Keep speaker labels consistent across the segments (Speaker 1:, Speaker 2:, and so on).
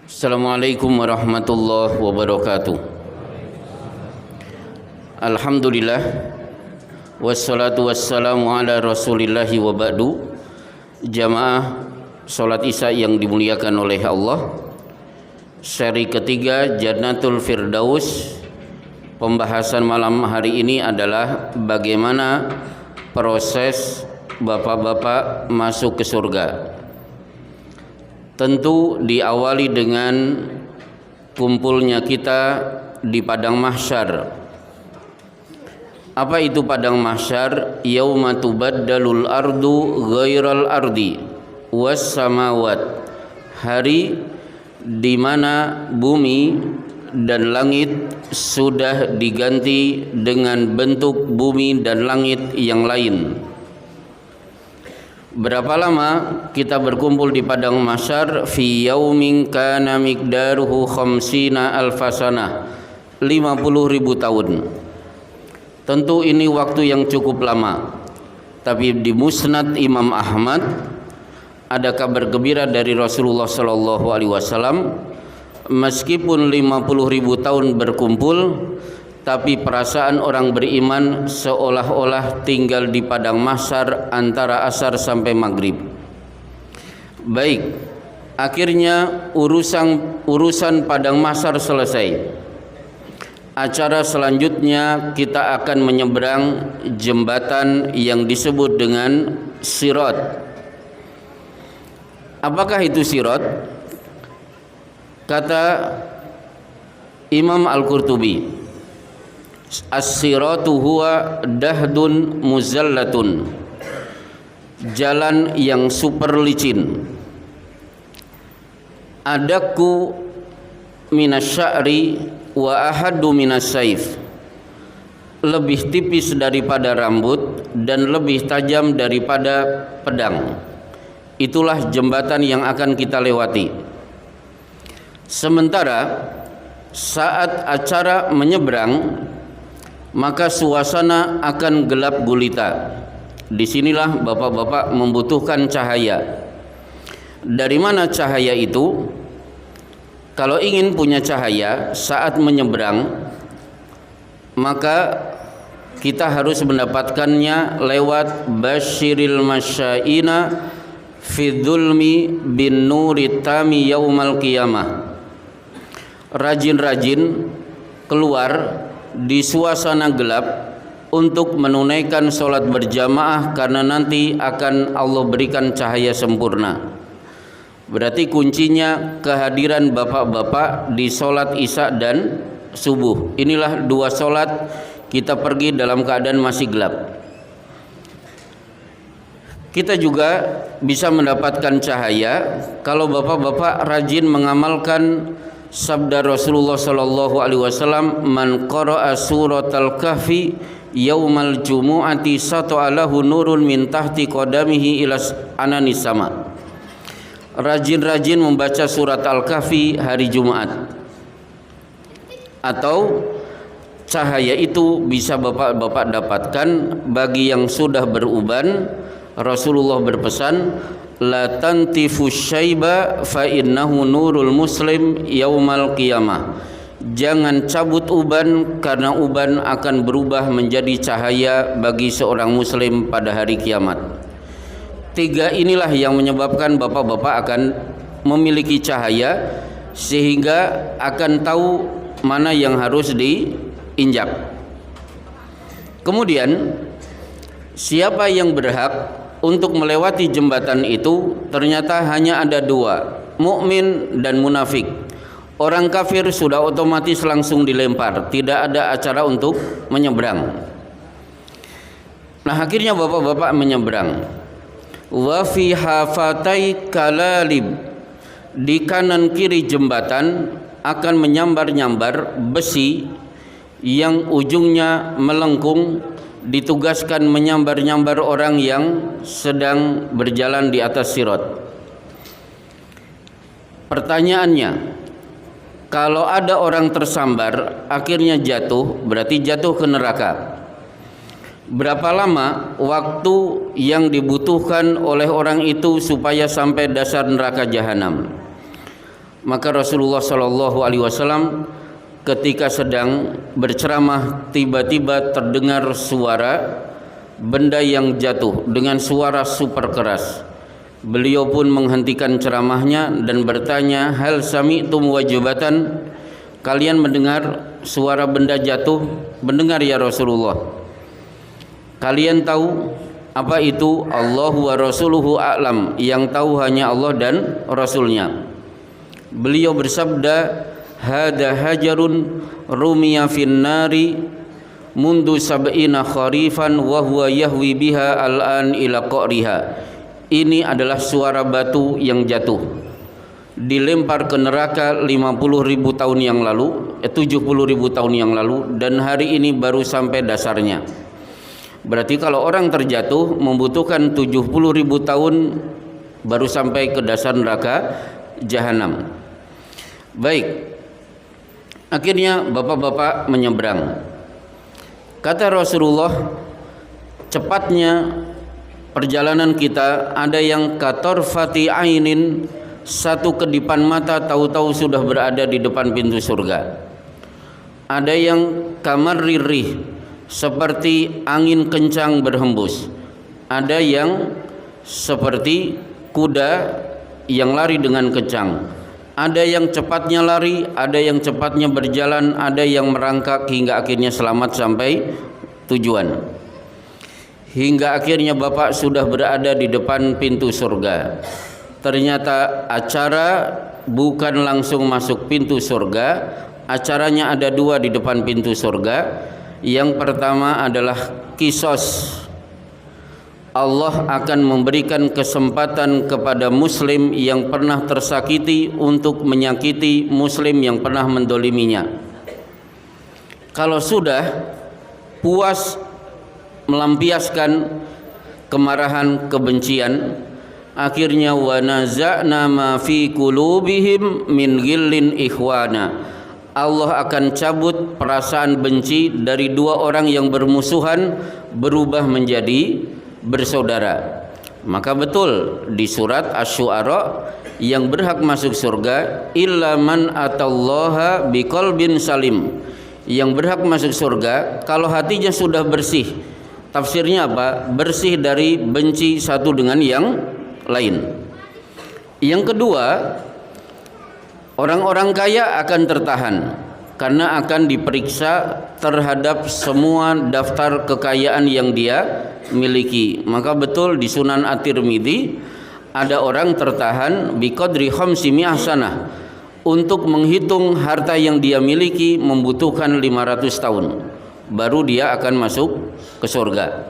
Speaker 1: Assalamualaikum warahmatullahi wabarakatuh. Alhamdulillah wassalatu wassalamu ala rasulillahi wa ba'du. Jamaah salat Isya yang dimuliakan oleh Allah, seri ketiga Jannatul Firdaus. Pembahasan malam hari ini adalah bagaimana proses bapak-bapak masuk ke surga. Tentu diawali dengan kumpulnya kita di padang mahsyar. Apa itu padang mahsyar? Yauma tubaddalul ardu ghairal ardi was samawat. Hari di mana bumi dan langit sudah diganti dengan bentuk bumi dan langit yang lain. Berapa lama kita berkumpul di padang mahsyar? Fi yaumin kana miqdaruhu khamsina alfasanah, 50.000 tahun. Tentu ini waktu yang cukup lama. Tapi di Musnad Imam Ahmad ada kabar gembira dari Rasulullah sallallahu alaihi wasallam, meskipun 50.000 tahun berkumpul, tapi perasaan orang beriman seolah-olah tinggal di padang mahsyar antara asar sampai maghrib. Baik, akhirnya urusan padang mahsyar selesai. Acara selanjutnya kita akan menyeberang jembatan yang disebut dengan Sirat. Apakah itu Sirat? Kata Imam Al-Qurtubi, as-siratu huwa dahdun muzallatun, jalan yang super licin. Adaku minasya'ri wa ahaddu minasyaif, lebih tipis daripada rambut dan lebih tajam daripada pedang. Itulah jembatan yang akan kita lewati. Sementara saat acara menyeberang, maka suasana akan gelap gulita. Disinilah bapak-bapak membutuhkan cahaya. Dari mana cahaya itu? Kalau ingin punya cahaya saat menyeberang, maka kita harus mendapatkannya lewat basyiril masyaina fi dzulmi bin nuri tami yaumal qiyamah. Rajin-rajin keluar di suasana gelap untuk menunaikan sholat berjamaah, karena nanti akan Allah berikan cahaya sempurna. Berarti kuncinya kehadiran bapak-bapak di sholat Isya dan subuh. Inilah dua sholat kita pergi dalam keadaan masih gelap. Kita juga bisa mendapatkan cahaya kalau bapak-bapak rajin mengamalkan sabda Rasulullah sallallahu alaihi wasallam, man qara'a suratal kahfi yaumal jumu'ati sata'alahu nurun min tahti qadamihi ila ananis sama. Rajin-rajin membaca surat Al-Kahfi hari Jumat, atau cahaya itu bisa bapak-bapak dapatkan bagi yang sudah beruban. Rasulullah berpesan, la tantifu syaiba fa innahu nurul muslim yaumal qiyamah. Jangan cabut uban, karena uban akan berubah menjadi cahaya bagi seorang muslim pada hari kiamat. Tiga inilah yang menyebabkan bapak-bapak akan memiliki cahaya, sehingga akan tahu mana yang harus diinjak. Kemudian siapa yang berhak untuk melewati jembatan itu? Ternyata hanya ada dua, mukmin dan munafik. Orang kafir sudah otomatis langsung dilempar, tidak ada acara untuk menyeberang. Nah, akhirnya bapak-bapak menyeberang. Wa fi hafatai kalalib, di kanan kiri jembatan akan menyambar-nyambar besi yang ujungnya melengkung, ditugaskan menyambar-nyambar orang yang sedang berjalan di atas sirat. Pertanyaannya, kalau ada orang tersambar akhirnya jatuh, berarti jatuh ke neraka. Berapa lama waktu yang dibutuhkan oleh orang itu supaya sampai dasar neraka jahanam? Maka Rasulullah sallallahu alaihi wasallam ketika sedang berceramah tiba-tiba terdengar suara benda yang jatuh dengan suara super keras. Beliau pun menghentikan ceramahnya dan bertanya, "Hal sami'tum wajibatan?" Kalian mendengar suara benda jatuh? Mendengar ya Rasulullah. Kalian tahu apa itu? Allahu wa rasuluhu a'lam. Yang tahu hanya Allah dan Rasulnya. Beliau bersabda, "Hada hajarun rumiya fin nari mundu sab'ina kharifan wa huwa yahwi biha al'an ila qa'riha." Ini adalah suara batu yang jatuh, dilempar ke neraka 50.000 tahun yang lalu, 70.000 tahun yang lalu, dan hari ini baru sampai dasarnya. Berarti kalau orang terjatuh membutuhkan 70.000 tahun baru sampai ke dasar neraka jahanam. Baik, akhirnya bapak-bapak menyeberang. Kata Rasulullah, cepatnya perjalanan kita ada yang katorfati ainin, satu kedipan mata tahu-tahu sudah berada di depan pintu surga. Ada yang kamarririh, seperti angin kencang berhembus. Ada yang seperti kuda yang lari dengan kencang. Ada yang cepatnya lari, ada yang cepatnya berjalan, ada yang merangkak hingga akhirnya selamat sampai tujuan. Hingga akhirnya Bapak sudah berada di depan pintu surga. Ternyata acara bukan langsung masuk pintu surga. Acaranya ada dua di depan pintu surga. Yang pertama adalah kisos. Allah akan memberikan kesempatan kepada muslim yang pernah tersakiti untuk menyakiti muslim yang pernah mendoliminya. Kalau sudah puas melampiaskan kemarahan, kebencian, akhirnya wa naza'na ma fi qulubihim min ghillin ikhwana. Allah akan cabut perasaan benci dari dua orang yang bermusuhan berubah menjadi bersaudara. Maka betul di surat Asy-Syu'ara yang berhak masuk surga illa man atallaha biqalbin salim. Yang berhak masuk surga kalau hatinya sudah bersih. Tafsirnya apa? Bersih dari benci satu dengan yang lain. Yang kedua, orang-orang kaya akan tertahan karena akan diperiksa terhadap semua daftar kekayaan yang dia miliki. Maka betul di Sunan At-Tirmidzi ada orang tertahan biqadri khamsimi'ah sanah. Untuk menghitung harta yang dia miliki membutuhkan 500 tahun. Baru dia akan masuk ke surga.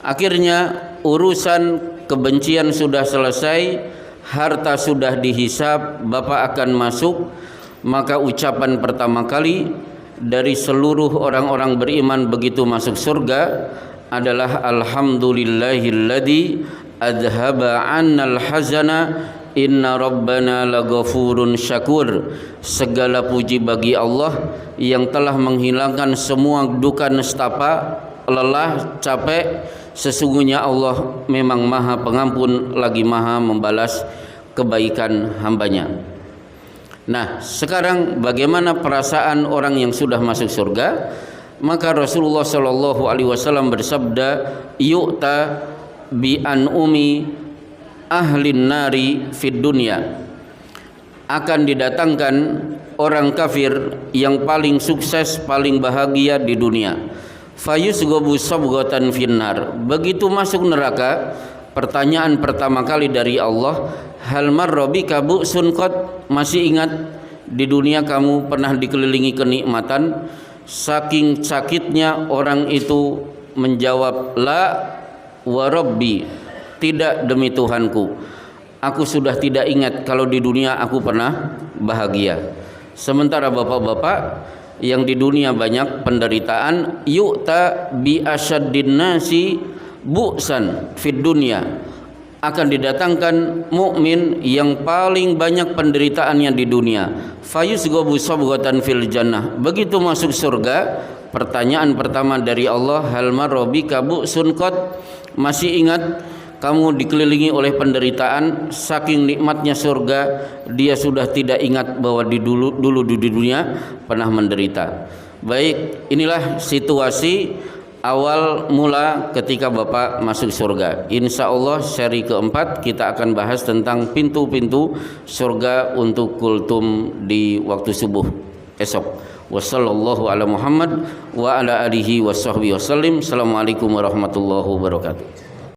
Speaker 1: Akhirnya urusan kebencian sudah selesai, harta sudah dihisab, Bapak akan masuk. Maka ucapan pertama kali dari seluruh orang-orang beriman begitu masuk surga adalah alhamdulillahilladzi adhaba 'annal hazana inna rabbana laghafurun syakur. Segala puji bagi Allah yang telah menghilangkan semua duka nestapa, lelah, capek. Sesungguhnya Allah memang Maha Pengampun lagi Maha membalas kebaikan hambanya. Nah, sekarang bagaimana perasaan orang yang sudah masuk surga? Maka Rasulullah sallallahu alaihi wasallam bersabda, "Yu'ta bi an'umi ahlin nari fid dunya." Akan didatangkan orang kafir yang paling sukses, paling bahagia di dunia. Fayusghabu sabghatan finnar. Begitu masuk neraka, pertanyaan pertama kali dari Allah, hal marra bika bu'sun qad? Masih ingat di dunia kamu pernah dikelilingi kenikmatan? Saking sakitnya orang itu menjawab, la wa rabbi, tidak demi Tuhanku, aku sudah tidak ingat kalau di dunia aku pernah bahagia. Sementara bapak-bapak yang di dunia banyak penderitaan, yu'ta bi asyaddin nasi bu'san fid dunya, akan didatangkan mukmin yang paling banyak penderitaannya di dunia. Fayusghabu sabghatan fil jannah. Begitu masuk surga, pertanyaan pertama dari Allah, hal marra bika bu'sun qad? Masih ingat kamu dikelilingi oleh penderitaan, saking nikmatnya surga dia sudah tidak ingat bahwa dulu di dunia pernah menderita. Baik, inilah situasi awal mula ketika Bapak masuk surga. Insya Allah seri keempat kita akan bahas tentang pintu-pintu surga untuk kultum di waktu subuh esok. Wassallallahu ala Muhammad wa ala alihi washabbihi wasallim. Assalamualaikum warahmatullahi wabarakatuh.